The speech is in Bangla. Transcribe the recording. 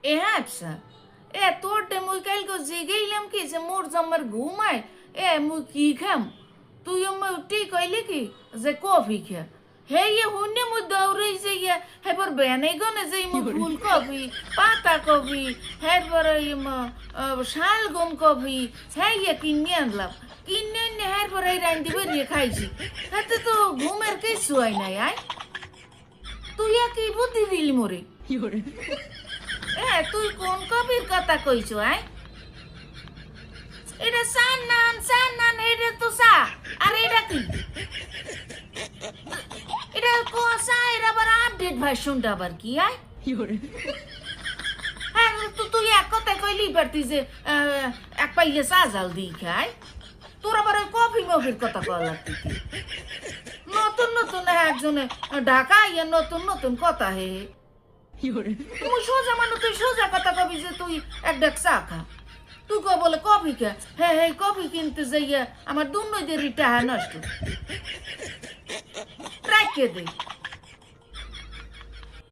এ আচ্ছা এ তোর ডে মুই কালকে জিগাইলাম কি যে মোর জম্মার ঘুমায় এ মুই কি খাম তুই মই উঠি কইলি কি যে কফি খা হে ইয়ে হুন্নে মুই দৌড়াই যে ইয়ে হেবার বেনাই গনে যে মুই ফুলকপি পাতাকপি হেরপর শালগম কফি হ্যাঁ ইয়ে কিনে আনলাম কিনে এনে হেরপর এই রান্ধি বেরিয়ে খাইছি হাতে তো ঘুমের কিছু হয় নাই আয় তুই কি বুদ্ধি দিলি মোরে এ তুই কোন কবির কথা কইছো আয় এটা সান্নান এটা তো সা আর এটা কি এটা কোসা এর আবার আপডেট ভার্সনটা আবার কি আয় হ্যাঁ তুই এক কথা কইলি পারতি যে এক পাইলে চা জাল দিই খায় তোর আবার ওই কফি মফির কথা কওয়া লাগতি নতুন নতুন একজনে ঢাকা ইয়ে নতুন নতুন কথা হে তুই সোজা মানে তুই সোজা কথা কবি যে তুই এক ডাক চা খা তুই কো বলে কফি খা হ্যাঁ হ্যাঁ কফি কিনতে যাইয়া আমার দুনই দেরি টাকা নষ্ট রাখিয়ে দে